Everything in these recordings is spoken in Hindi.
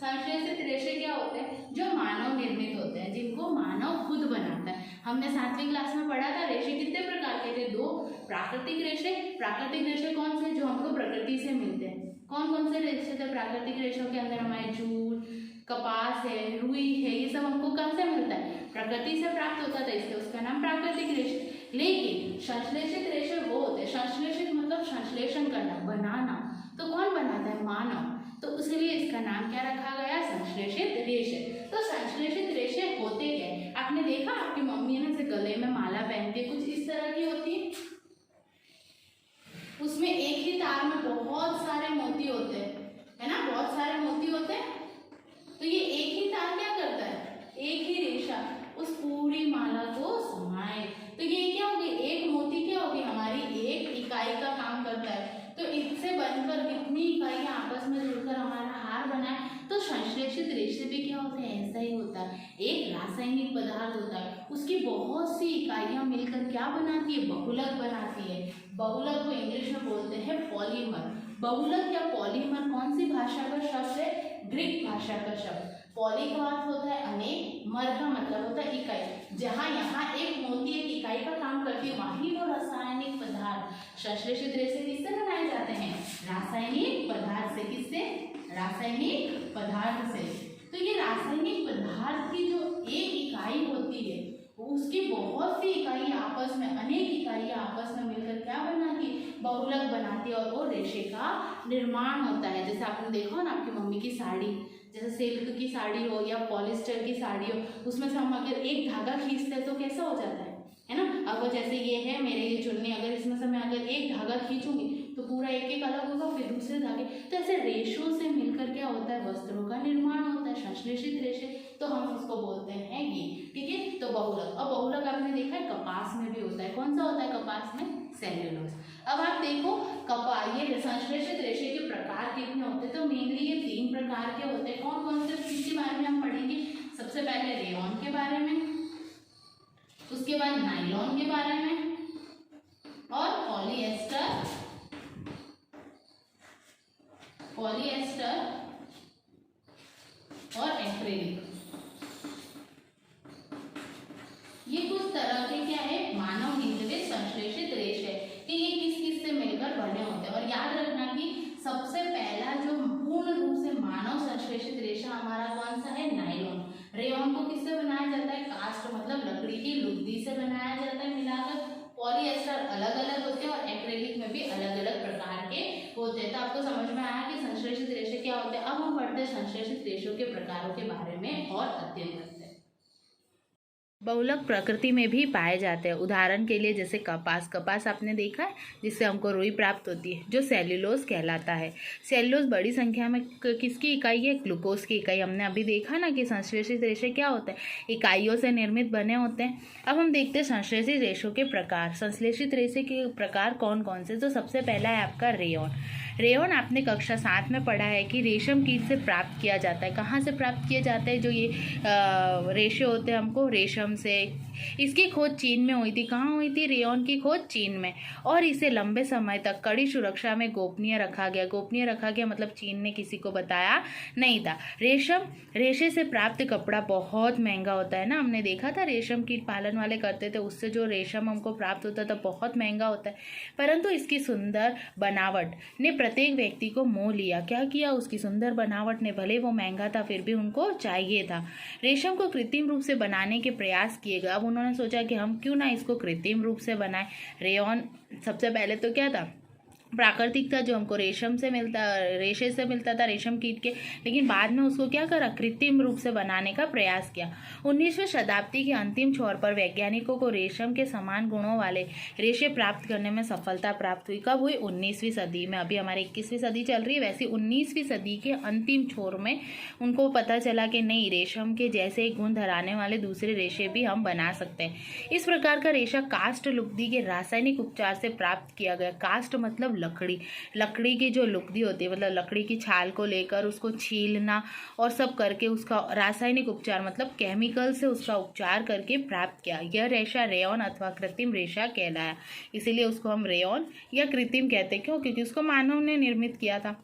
संश्लेषित रेशे क्या होते हैं? जो मानव निर्मित होते हैं, जिनको मानव खुद बनाता है। हमने 7वीं क्लास में पढ़ा था रेशे कितने प्रकार के थे? 2। प्राकृतिक रेशे। प्राकृतिक रेशे कौन से? जो हमको प्रकृति से मिलते हैं। कौन कौन से रेशे थे प्राकृतिक रेशों के अंदर? हमारे जूट, कपास है, रुई है, ये सब हमको कहाँ से मिलता है? प्रकृति से प्राप्त होता था, इसलिए उसका नाम प्राकृतिक रेशे। लेकिन संश्लेषित रेशे वो होते हैं, संश्लेषित मतलब संश्लेषण करना, बनाना, तो कौन बनाता है? मानव। तो इसलिए इसका नाम क्या रखा गया? संश्लेषित रेशे। तो संश्लेषित रेशे होते क्या है? आपने देखा आपकी मम्मी है ना से गले में माला पहनती है, कुछ इस तरह की होती है, उसमें एक ही तार में बहुत सारे मोती होते हैं, है ना, बहुत सारे मोती होते हैं। तो ये एक ही तार क्या करता है? एक ही रेशा उस पूरी माला को समाए। तो ये क्या होगी? एक मोती क्या होगी? हमारी एक इकाई का काम करता है। तो इससे बनकर कितनी इकाइयां आपस में जुड़कर हमारा हार बना है। तो संश्लेषित रेशे भी क्या होते हैं? ऐसा ही होता है, एक रासायनिक पदार्थ होता है, उसकी बहुत सी इकाइयां मिलकर क्या बनाती है? बहुलक बनाती है। बहुलक को इंग्लिश में बोलते हैं पॉलीमर। बहुलक या पॉलीमर कौन सी भाषा का शब्द है? ग्रीक भाषा का शब्द। पॉली का अर्थ होता है अनेक, मर का मतलब होता है इकाई। जहाँ यहाँ एक मोती एक इकाई का काम करती है, वहीं वो रासायनिक पदार्थ संश्लेषित रेशे किससे बनाए जाते हैं? रासायनिक पदार्थ से। किससे? रासायनिक पदार्थ से। तो ये रासायनिक पदार्थ की जो एक इकाई होती है, उसकी बहुत सी इकाई आपस में, अनेक इकाइयां आपस में मिलकर क्या बनाती है? बहुलक बनाती है, और वो रेशे का निर्माण होता है। जैसे आपने देखा हो ना आपकी मम्मी की साड़ी, जैसे सिल्क की साड़ी हो या पॉलिस्टर की साड़ी हो, उसमें से हम अगर एक धागा खींचते हैं तो कैसा हो जाता है ना? अब जैसे ये है मेरे ये चुन्नी, अगर इसमें से मैं अगर एक धागा खींचूंगी तो पूरा एक एक अलग होगा, फिर दूसरे धागे। तो ऐसे रेशों से मिलकर क्या होता है? वस्त्रों का निर्माण होता है, संश्लेषित रेशे। तो हम उसको बोलते हैं ये, ठीक है। तो बहुलक, अब बहुलक आपने देखा है कपास में भी होता है। कौन सा होता है कपास में? सेल्यूलोज। अब आप देखो ये संश्लेषित रेशे के प्रकार कितने होते हैं? तो मेनली ये 3 प्रकार के होते हैं। कौन कौन से? किसके बारे में हम पढ़ेंगे? सबसे पहले रेयॉन के बारे में, उसके बाद नायलॉन के बारे में, और पॉलिएस्टर और एक्रेलिक। ये कुछ तरह के क्या है? मानव निर्मित संश्लेषित रेशे कि ये किस किस से मिलकर बने होते हैं। और याद रखना कि सबसे पहला जो पूर्ण रूप से मानव संश्लेषित रेशा हमारा कौन सा है? नायलॉन। रेयॉन को किससे बनाया जाता है? कास्ट मतलब लकड़ी की लुगदी से बनाया जाता है मिलाकर। पॉलिएस्टर अलग अलग होते हैं, और एक्रेलिक में भी अलग अलग प्रकार के होते हैं। तो आपको समझ में आया कि संश्लेषित रेशे क्या होते हैं। अब हम पढ़ते हैं संश्लेषित रेशों के प्रकारों के बारे में और अध्ययन करते हैं। बहुलक प्रकृति में भी पाए जाते हैं। उदाहरण के लिए जैसे कपास आपने देखा है, जिससे हमको रुई प्राप्त होती है, जो सेल्यूलोज कहलाता है। सेल्यूलोज बड़ी संख्या में किसकी इकाई है? ग्लूकोज की इकाई। हमने अभी देखा ना कि संश्लेषित रेशे क्या होते हैं? इकाइयों से निर्मित बने होते हैं। अब हम देखते हैं संश्लेषित रेशों के प्रकार। संश्लेषित रेशे के प्रकार कौन कौन से? तो सबसे पहला है आपका रेयॉन। रेयॉन आपने कक्षा 7 में पढ़ा है कि रेशम कीट से प्राप्त किया जाता है। कहाँ से प्राप्त किया जाता है? जो ये रेशे होते हैं हमको रेशम से। इसकी खोज चीन में हुई थी। कहाँ हुई थी? रेयॉन की खोज चीन में। और इसे लंबे समय तक कड़ी सुरक्षा में गोपनीय रखा गया। गोपनीय रखा गया मतलब चीन ने किसी को बताया नहीं था। रेशे से प्राप्त कपड़ा बहुत महंगा होता है ना, हमने देखा था रेशम कीट पालन वाले करते थे, उससे जो रेशम हमको प्राप्त होता था बहुत महंगा होता है। परंतु इसकी सुंदर बनावट ने प्रत्येक व्यक्ति को मोह लिया। क्या किया? उसकी सुंदर बनावट ने, भले वो महंगा था फिर भी उनको चाहिए था। रेशम को कृत्रिम रूप से बनाने के प्रयास किए गए। अब उन्होंने सोचा कि हम क्यों ना इसको कृत्रिम रूप से बनाएं। रेयॉन सबसे पहले तो क्या था? प्राकृतिक था, जो हमको रेशे से मिलता था रेशम कीट के। लेकिन बाद में उसको क्या करा? कृत्रिम रूप से बनाने का प्रयास किया। 19वीं शताब्दी के अंतिम छोर पर वैज्ञानिकों को रेशम के समान गुणों वाले रेशे प्राप्त करने में सफलता प्राप्त हुई। कब हुई? 19वीं सदी में। अभी हमारी 21वीं सदी चल रही है, वैसे 19वीं सदी के अंतिम छोर में उनको पता चला कि नहीं, रेशम के जैसे गुण धराने वाले दूसरे रेशे भी हम बना सकते हैं। इस प्रकार का रेशा कास्ट लुगदी के रासायनिक उपचार से प्राप्त किया गया। कास्ट मतलब लकड़ी की जो लुगदी होती है, मतलब लकड़ी की छाल को लेकर उसको छीलना और सब करके उसका रासायनिक उपचार मतलब केमिकल से उसका उपचार करके प्राप्त किया। यह रेशा रेयॉन अथवा कृत्रिम रेशा कहलाया। इसीलिए उसको हम रेयॉन या कृत्रिम कहते हैं। क्यों? क्योंकि उसको मानव ने निर्मित किया था।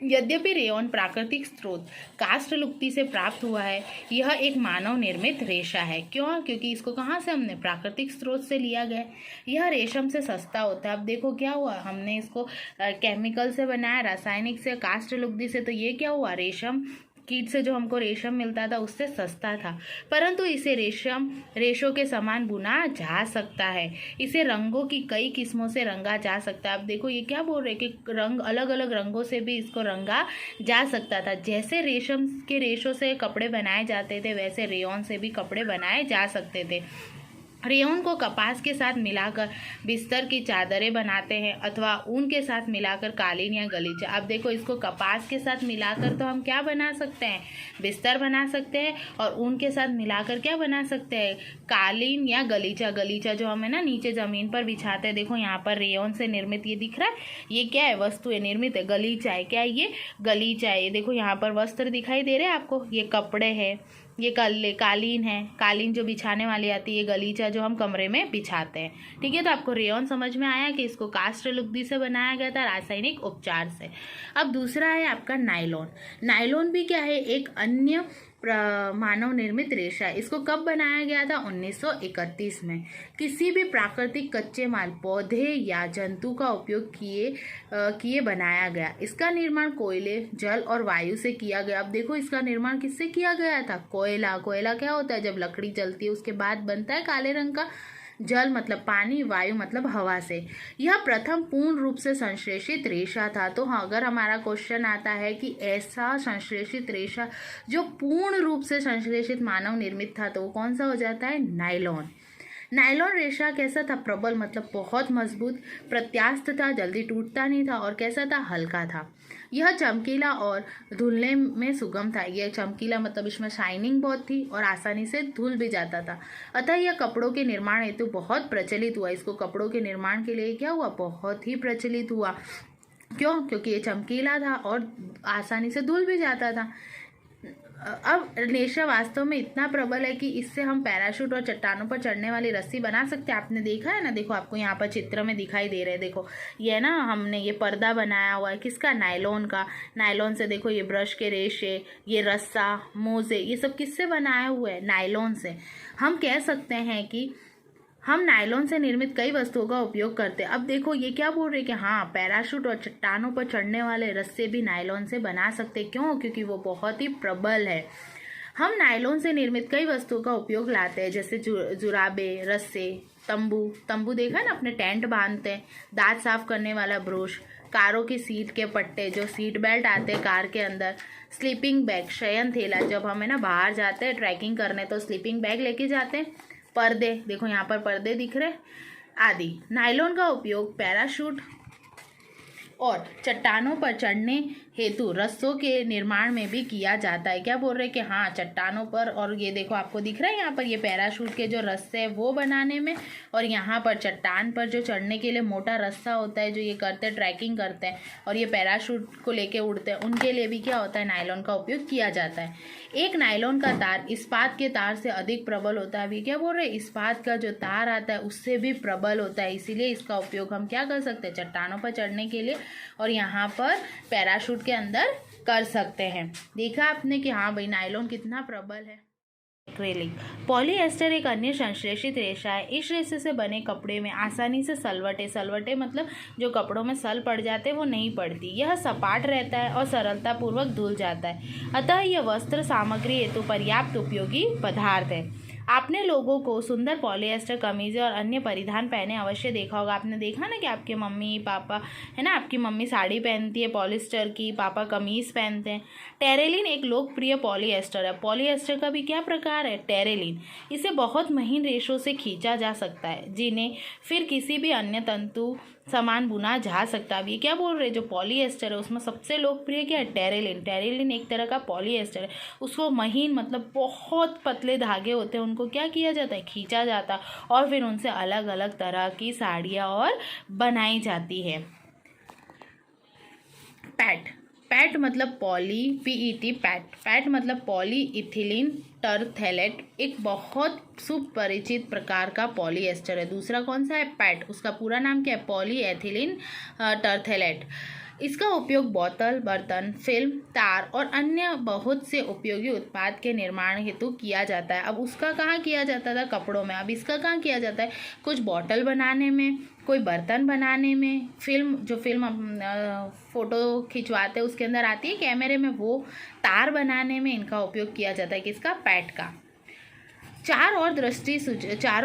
यद्यपि रेयॉन प्राकृतिक स्रोत काष्ठ लुगदी से प्राप्त हुआ है, यह एक मानव निर्मित रेशा है। क्यों? क्योंकि इसको कहाँ से हमने प्राकृतिक स्रोत से लिया गया। यह रेशम से सस्ता होता है। अब देखो क्या हुआ, हमने इसको केमिकल से बनाया, रासायनिक से, काष्ठ लुगदी से, तो ये क्या हुआ, रेशम कीट से जो हमको रेशम मिलता था उससे सस्ता था, परंतु इसे रेशों के समान बुना जा सकता है। इसे रंगों की कई किस्मों से रंगा जा सकता है। अब देखो ये क्या बोल रहे हैं कि रंग अलग अलग रंगों से भी इसको रंगा जा सकता था। जैसे रेशम के रेशों से कपड़े बनाए जाते थे, वैसे रेयॉन से भी कपड़े बनाए जा सकते थे। रेयॉन को कपास के साथ मिलाकर बिस्तर की चादरें बनाते हैं अथवा ऊन के साथ मिलाकर कालीन या गलीचा। अब देखो इसको कपास के साथ मिलाकर तो हम क्या बना सकते हैं, बिस्तर बना सकते हैं, और ऊन के साथ मिलाकर क्या बना सकते हैं, कालीन या गलीचा। गलीचा जो हमें ना नीचे ज़मीन पर बिछाते हैं। देखो यहाँ पर रेयॉन से निर्मित ये दिख रहा है, ये क्या है, वस्तु है, निर्मित है, गलीचा है। क्या है ये, गलीचा है। ये देखो यहाँ पर वस्त्र दिखाई दे रहे हैं आपको, ये कपड़े हैं, ये कालीन है, कालीन जो बिछाने वाली आती है, ये गलीचा जो हम कमरे में बिछाते हैं। ठीक है, तो आपको रेयॉन समझ में आया कि इसको काष्ठ लुगदी से बनाया गया था रासायनिक उपचार से। अब दूसरा है आपका नायलॉन। नायलॉन भी क्या है, एक अन्य मानव निर्मित रेशा है। इसको कब बनाया गया था, 1931 में। किसी भी प्राकृतिक कच्चे माल, पौधे या जंतु का उपयोग किए बनाया गया। इसका निर्माण कोयले, जल और वायु से किया गया। अब देखो इसका निर्माण किससे किया गया था, कोयला। कोयला क्या होता है, जब लकड़ी जलती है उसके बाद बनता है काले रंग का। जल मतलब पानी, वायु मतलब हवा से। यह प्रथम पूर्ण रूप से संश्लेषित रेशा था। तो हाँ, अगर हमारा क्वेश्चन आता है कि ऐसा संश्लेषित रेशा जो पूर्ण रूप से संश्लेषित मानव निर्मित था, तो वो कौन सा हो जाता है, नायलॉन। नायलॉन रेशा कैसा था, प्रबल मतलब बहुत मजबूत, प्रत्यास्थ था, जल्दी टूटता नहीं था, और कैसा था, हल्का था। यह चमकीला और धुलने में सुगम था। यह चमकीला मतलब इसमें शाइनिंग बहुत थी और आसानी से धुल भी जाता था। अतः यह कपड़ों के निर्माण हेतु बहुत प्रचलित हुआ। इसको कपड़ों के निर्माण के लिए क्या हुआ, बहुत ही प्रचलित हुआ। क्यों? क्योंकि ये चमकीला था और आसानी से धुल भी जाता था। अब रेशा वास्तव में इतना प्रबल है कि इससे हम पैराशूट और चट्टानों पर चढ़ने वाली रस्सी बना सकते हैं। आपने देखा है ना, देखो आपको यहाँ पर चित्र में दिखाई दे रहे हैं। देखो ये ना, हमने ये पर्दा बनाया हुआ है, किसका, नायलॉन का। नायलॉन से देखो ये ब्रश के रेशे, ये रस्सा, मोजे, ये सब किससे बनाए हुए हैं, नायलॉन से। हम कह सकते हैं कि हम नायलॉन से निर्मित कई वस्तुओं का उपयोग करते हैं। अब देखो ये क्या बोल रहे हैं कि हाँ, पैराशूट और चट्टानों पर चढ़ने वाले रस्से भी नायलॉन से बना सकते हैं। क्यों? क्योंकि वो बहुत ही प्रबल है। हम नायलॉन से निर्मित कई वस्तुओं का उपयोग लाते हैं, जैसे जुराबे, रस्से, तंबू देखा ना, अपने टेंट बांधते हैं, दांत साफ करने वाला ब्रश, कारों की सीट के पट्टे, जो सीट बेल्ट आते हैं कार के अंदर, स्लीपिंग बैग, शयन थैला, जब हमें ना बाहर जाते हैं ट्रैकिंग करने तो स्लीपिंग बैग लेके जाते हैं, पर्दे, देखो यहाँ पर पर्दे दिख रहे आदि। नायलॉन का उपयोग पैराशूट और चट्टानों पर चढ़ने हेतु रस्सों के निर्माण में भी किया जाता है। क्या बोल रहे हैं कि हाँ, चट्टानों पर, और ये देखो आपको दिख रहा है यहाँ पर, ये पैराशूट के जो रस्से है वो बनाने में, और यहाँ पर चट्टान पर जो चढ़ने के लिए मोटा रस्सा होता है, जो ये करते हैं, ट्रैकिंग करते हैं और ये पैराशूट को लेके उड़ते हैं, उनके लिए भी क्या होता है, नायलॉन का उपयोग किया जाता है। एक नायलॉन का तार इस्पात के तार से अधिक प्रबल होता है। अभी क्या बोल रहे हैं, इस्पात का जो तार आता है उससे भी प्रबल होता है, इसीलिए इसका उपयोग हम क्या कर सकते हैं, चट्टानों पर चढ़ने के लिए और यहाँ पर पैराशूट के अंदर कर सकते हैं। देखा आपने कि हाँ भाई, नायलॉन कितना प्रबल है। एक्रेलिक पॉलीएस्टर एक अन्य संश्लेषित रेशा है। इस रेशे से बने कपड़े में आसानी से सलवटे मतलब जो कपड़ों में सल पड़ जाते हैं वो नहीं पड़ती। यह सपाट रहता है और सरलता पूर्वक धुल जाता है, अतः यह वस्त्र सामग्री हेतु पर्याप्त उपयोगी पदार्थ है। आपने लोगों को सुंदर पॉलीएस्टर कमीज़ें और अन्य परिधान पहने अवश्य देखा होगा। आपने देखा ना कि आपके मम्मी पापा है ना, आपकी मम्मी साड़ी पहनती है पॉलिएस्टर की, पापा कमीज़ पहनते हैं। टेरेलिन एक लोकप्रिय पॉलीएस्टर है। पॉलीएस्टर का भी क्या प्रकार है, टेरेलिन। इसे बहुत महीन रेशों से खींचा जा सकता है, जिन्हें फिर किसी भी अन्य तंतु सामान बुना जा सकता है। अब ये क्या बोल रहे हैं, जो पॉलीएस्टर है उसमें सबसे लोकप्रिय क्या है, टेरेलिन। टेरेलिन एक तरह का पॉलीएस्टर है। उसको महीन मतलब बहुत पतले धागे होते हैं, उनको क्या किया जाता है, खींचा जाता है और फिर उनसे अलग अलग तरह की साड़ियाँ और बनाई जाती है। पैट मतलब PET पैट मतलब पॉलीइथिलीन टरथैलेट, एक बहुत सुपरिचित प्रकार का पॉलीएस्टर है। दूसरा कौन सा है, पैट, उसका पूरा नाम क्या है, पॉलीएथिलीन टरथैलेट। इसका उपयोग बोतल, बर्तन, फिल्म, तार और अन्य बहुत से उपयोगी उत्पाद के निर्माण हेतु किया जाता है। अब उसका कहाँ किया जाता था? कपड़ों में। अब इसका कहाँ किया जाता है? कुछ बॉटल बनाने में, कोई बर्तन बनाने में, जो फिल्म फ़ोटो खिंचवाते हैं उसके अंदर आती है कैमरे में, वो तार बनाने में इनका उपयोग किया जाता है। किसका? पैट का। चारों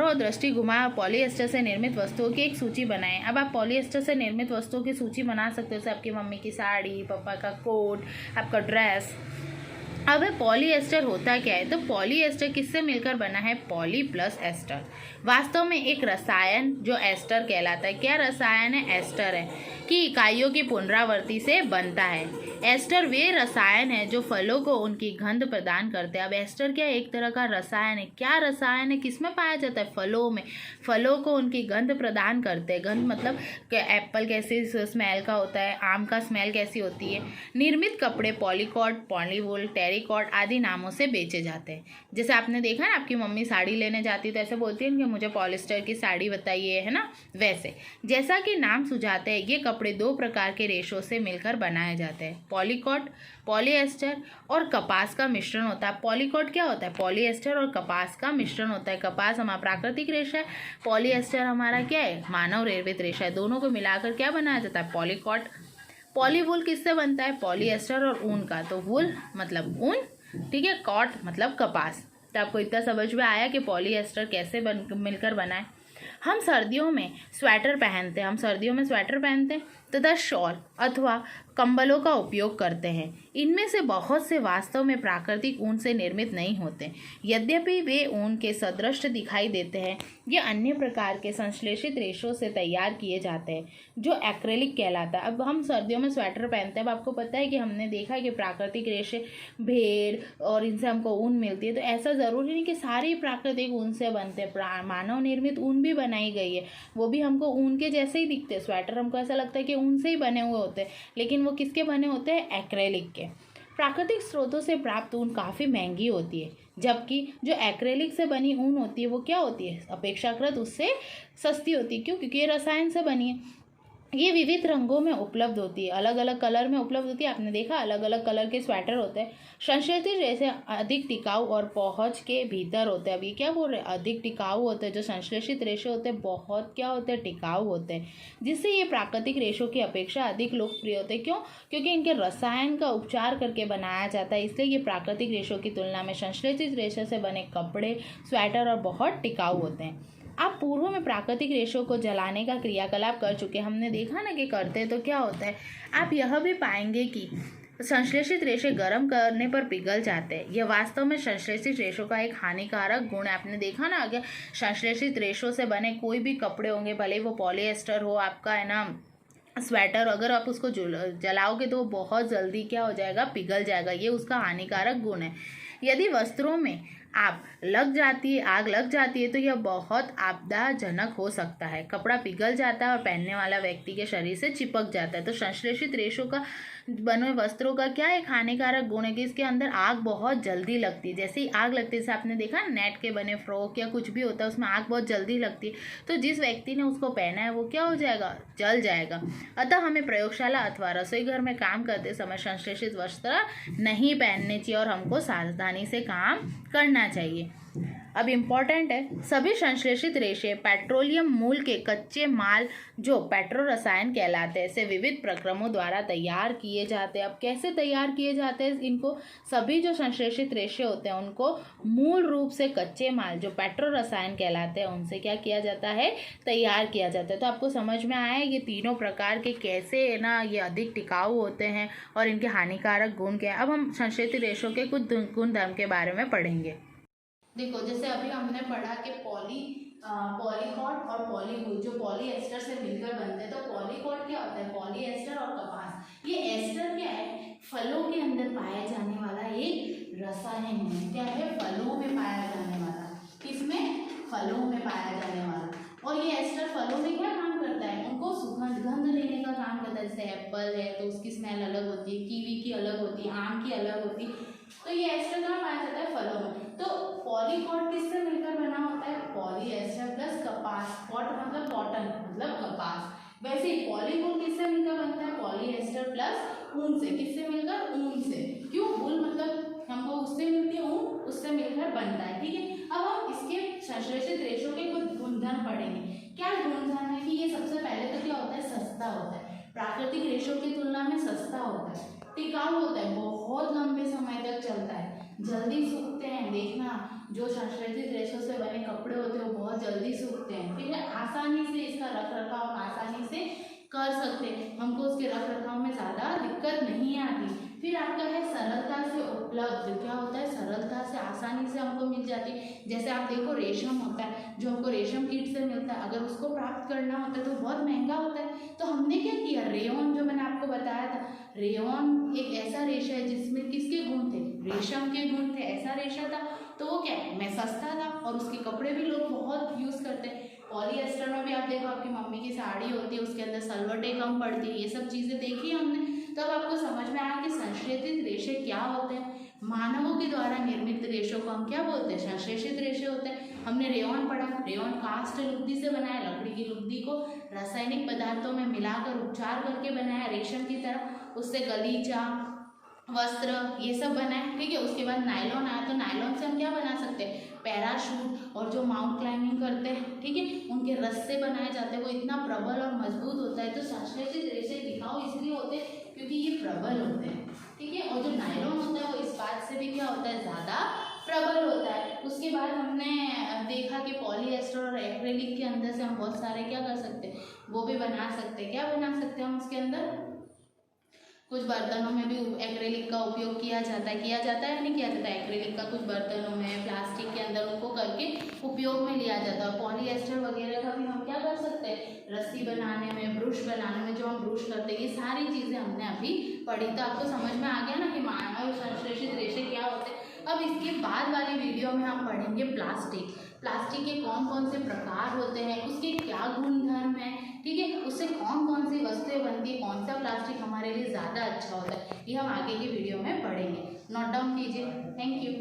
ओर दृष्टि घुमा पॉलीएस्टर से निर्मित वस्तुओं की एक सूची बनाएं। अब आप पॉलीएस्टर से निर्मित वस्तुओं की सूची बना सकते हो, जैसे आपकी मम्मी की साड़ी, पापा का कोट, आपका ड्रेस। अब पॉलीएस्टर होता क्या है? तो पॉलीएस्टर किससे मिलकर बना है? Poly plus ester. वास्तव में एक रसायन जो एस्टर कहलाता है। क्या रसायन है? एस्टर है, की इकाइयों की पुनरावृत्ति से बनता है। एस्टर वे रसायन है जो फलों को उनकी गंध प्रदान करते हैं। अब एस्टर क्या? एक तरह का रसायन है। क्या रसायन है? किसमें पाया जाता है? फलों में। फलों को उनकी गंध प्रदान करते हैं। गंध मतलब एप्पल कैसी स्मेल का होता है, आम का स्मेल कैसी होती है। निर्मित कपड़े पॉलीकॉट, पॉलीवूल, टेरिकॉट आदि नामों से बेचे जाते हैं। जैसे आपने देखा ना, आपकी मम्मी साड़ी लेने जाती है तो ऐसे बोलती है कि मुझे पॉलिस्टर की साड़ी बताइए, है ना। वैसे जैसा कि नाम सुझाते हैं, ये कपड़े दो प्रकार के रेशों से मिलकर बनाए जाते हैं। पॉलीकॉट पॉलीएस्टर और कपास का मिश्रण होता है। पॉलीकॉट क्या होता है? पॉलीएस्टर और कपास का मिश्रण होता है। कपास हमारा प्राकृतिक रेशा है, पॉलीएस्टर हमारा क्या है? मानव निर्मित रेशा है। दोनों को मिलाकर क्या बनाया जाता है? पॉलीकॉट। पॉलीवूल किससे बनता है? पॉलीएस्टर और ऊन का। तो वूल मतलब ऊन, ठीक है, कॉट मतलब कपास। तो आपको इतना समझ में आया कि पॉलीएस्टर कैसे मिलकर बना है। हम सर्दियों में स्वेटर पहनते हैं तथा शॉल अथवा कंबलों का उपयोग करते हैं। इनमें से बहुत से वास्तव में प्राकृतिक ऊन से निर्मित नहीं होते, यद्यपि वे ऊन के सदृश दिखाई देते हैं। ये अन्य प्रकार के संश्लेषित रेशों से तैयार किए जाते हैं, जो एक्रेलिक कहलाता है। अब हम सर्दियों में स्वेटर पहनते हैं। अब आपको पता है कि हमने देखा है कि प्राकृतिक रेशे भेड़ और इनसे हमको ऊन मिलती है। तो ऐसा ज़रूरी नहीं कि सारे प्राकृतिक ऊन से बनते हैं। मानव निर्मित ऊन भी बनाई गई है, वो भी हमको ऊन के जैसे ही दिखते हैं। स्वेटर हमको ऐसा लगता है कि ऊन से ही बने हुए होते हैं, लेकिन वो किसके बने होते हैं? एक्रेलिक के। प्राकृतिक स्रोतों से प्राप्त ऊन काफ़ी महंगी होती है, जबकि जो एक्रेलिक से बनी ऊन होती है वो क्या होती है? अपेक्षाकृत उससे सस्ती होती है। क्यों? क्योंकि ये रसायन से बनी है। ये विविध रंगों में उपलब्ध होती है, अलग अलग कलर में उपलब्ध होती है। आपने देखा अलग अलग कलर के स्वेटर होते हैं। संश्लेषित रेशे अधिक टिकाऊ और पहुंच के भीतर होते हैं। अब ये क्या बोल रहे हैं? अधिक टिकाऊ होते हैं। जो संश्लेषित रेशे होते हैं बहुत क्या होते हैं? टिकाऊ होते हैं, जिससे ये प्राकृतिक रेशों की अपेक्षा अधिक लोकप्रिय होते हैं। क्यों? क्योंकि इनके रसायन का उपचार करके बनाया जाता है, इसलिए ये प्राकृतिक रेशों की तुलना में संश्लेषित रेशे से बने कपड़े, स्वेटर और बहुत टिकाऊ होते हैं। आप पूर्व में प्राकृतिक रेशों को जलाने का क्रियाकलाप कर चुके। हमने देखा ना कि करते तो क्या होता है। आप यह भी पाएंगे कि संश्लेषित रेशे गर्म करने पर पिघल जाते हैं। यह वास्तव में संश्लेषित रेशों का एक हानिकारक गुण है। आपने देखा ना, अगर संश्लेषित रेशों से बने कोई भी कपड़े होंगे, भले वो पॉलीएस्टर हो, आपका है ना स्वेटर, अगर आप उसको जलाओगे तो वो बहुत जल्दी क्या हो जाएगा? पिघल जाएगा। ये उसका हानिकारक गुण है। यदि वस्त्रों में आग लग जाती है तो यह बहुत आपदाजनक हो सकता है। कपड़ा पिघल जाता है और पहनने वाला व्यक्ति के शरीर से चिपक जाता है। तो संश्लेषित रेशों का बने वस्त्रों का क्या एक हानिकारक गुण है कि इसके अंदर आग बहुत जल्दी लगती है। जैसे ही आग लगती है, जैसे आपने देखा नेट के बने फ्रॉक या कुछ भी होता है, उसमें आग बहुत जल्दी लगती है। तो जिस व्यक्ति ने उसको पहना है वो क्या हो जाएगा? जल जाएगा। अतः हमें प्रयोगशाला अथवा रसोई घर में काम करते समय संश्लेषित वस्त्र नहीं पहनने चाहिए और हमको सावधानी से काम करना चाहिए। अब इम्पॉर्टेंट है, सभी संश्लेषित रेशे पेट्रोलियम मूल के कच्चे माल जो पेट्रो रसायन कहलाते हैं से विविध प्रक्रमों द्वारा तैयार किए जाते हैं। अब कैसे तैयार किए जाते हैं इनको? सभी जो संश्लेषित रेशे होते हैं उनको मूल रूप से कच्चे माल जो पेट्रो रसायन कहलाते हैं उनसे क्या किया जाता है? तैयार किया जाता है। तो आपको समझ में आया ये तीनों प्रकार के कैसे है ना ये अधिक टिकाऊ होते हैं और इनके हानिकारक गुण क्या है। अब हम संश्लेषित रेशों के कुछ गुण धर्म के बारे में पढ़ेंगे। देखो, जैसे अभी हमने पढ़ा कि पॉलीकॉट और पॉलीवूल जो पॉलीएस्टर से मिलकर बनते हैं। तो पॉलीकॉट क्या होता है? पॉलीएस्टर और कपास। ये एस्टर क्या है? फलों के अंदर पाया जाने वाला एक रसायन है। क्या है? फलों में पाया जाने वाला। किसमें? फलों में पाया जाने वाला। और ये एस्टर फलों में क्या काम करता है? उनको सुगंध गंध देने का काम करता है। जैसे एप्पल है तो उसकी स्मेल अलग होती है, कीवी की अलग होती है, आम की अलग होती है। तो ये एस्टर कहाँ पाया जाता है? फलों में। तो पॉलीकॉट किससे मिलकर बना होता है? पॉलीएस्टर प्लस कपास। कॉट मतलब कॉटन मतलब कपास। वैसे ही पॉलीवूल किससे मिलकर बनता है, पॉलीएस्टर प्लस ऊन से, किससे मिलकर, ऊन से। क्यों, वूल मतलब हमको उससे मिलती है, ऊन उससे मिलकर बनता है, ठीक है। अब हम इसके संश्लेषित रेशों के कुछ गुणधर्म पढ़ेंगे। क्या गुणधर्म है कि ये सबसे पहले तो क्या होता है, सस्ता होता है, प्राकृतिक रेशों की तुलना में सस्ता होता है, टिकाऊ होता है, बहुत लंबे समय तक चलता है, जल्दी सूखते हैं। देखना जो संश्लेषित रेशों से बने कपड़े होते हैं वो बहुत जल्दी सूखते हैं। फिर आसानी से इसका रख रखाव आसानी से कर सकते हैं, हमको उसके रख रखाव में ज़्यादा दिक्कत नहीं आती। फिर आपका है सरलता से उपलब्ध, क्या होता है, सरलता से आसानी से हमको मिल जाती है। जैसे आप देखो रेशम होता है जो हमको रेशम कीट से मिलता है, अगर उसको प्राप्त करना होता है तो बहुत महंगा होता है। तो हमने क्या किया, रेयॉन जो मैंने आपको बताया था, रेयॉन एक ऐसा रेशा है जिसमें किसके गुण थे, रेशम के गुण थे, ऐसा रेशा था। तो वो क्या है, मैं सस्ता था और उसके कपड़े भी लोग बहुत यूज़ करते हैं। पॉलीएस्टर में भी आप देखो, आपकी मम्मी की साड़ी होती है उसके अंदर सलवटें कम पड़ती है, ये सब चीज़ें देखी हमने। तो अब आपको समझ में आया कि संश्लेषित रेशे क्या होते हैं। मानवों के द्वारा निर्मित रेशों को हम क्या बोलते हैं, संश्लेषित रेशे होते हैं। हमने रेयॉन पढ़ा, रेयॉन कास्ट लुगदी से बनाया, लकड़ी की लुगदी को रासायनिक पदार्थों में मिलाकर उपचार करके बनाया रेशम की तरह, उससे गलीचा, वस्त्र, ये सब बनाए, ठीक है। उसके बाद नायलॉन आया, तो नायलॉन से हम क्या बना सकते हैं, पैराशूट, और जो माउंट क्लाइंबिंग करते हैं, ठीक है, उनके रस्से बनाए जाते हैं, वो इतना प्रबल और मजबूत होता है। तो संश्लेषित रेशे टिकाऊ इसलिए होते हैं क्योंकि ये प्रबल होते हैं, ठीक है। और जो नायलॉन होता है वो इस बात से भी क्या होता है, ज़्यादा प्रबल होता है। उसके बाद हमने देखा कि पॉलीएस्टर और एक्रेलिक के अंदर से हम बहुत सारे क्या कर सकते हैं, वो भी बना सकते हैं। क्या बना सकते हैं हम उसके अंदर, कुछ बर्तनों में भी एक्रेलिक का उपयोग किया जाता है या नहीं किया जाता है। एक्रेलिक का कुछ बर्तनों में, प्लास्टिक के अंदर उनको करके उपयोग में लिया जाता है। पॉलीएस्टर वगैरह का भी हम क्या कर सकते हैं, रस्सी बनाने में, ब्रश बनाने में, जो हम ब्रश करते हैं, ये सारी चीज़ें हमने अभी पढ़ी। तो आपको समझ में आ गया ना कि मानव संश्लेषित रेशे क्या होते हैं। अब इसके बाद वाली वीडियो में हम पढ़ेंगे प्लास्टिक, प्लास्टिक के कौन कौन से प्रकार होते हैं, उसके क्या गुणधर्म है, ठीक है, उससे कौन कौन सी वस्तुएं बनती है, कौन सा प्लास्टिक हमारे लिए ज़्यादा अच्छा होता है, ये हम आगे की वीडियो में पढ़ेंगे। नोट डाउन कीजिए। Thank you.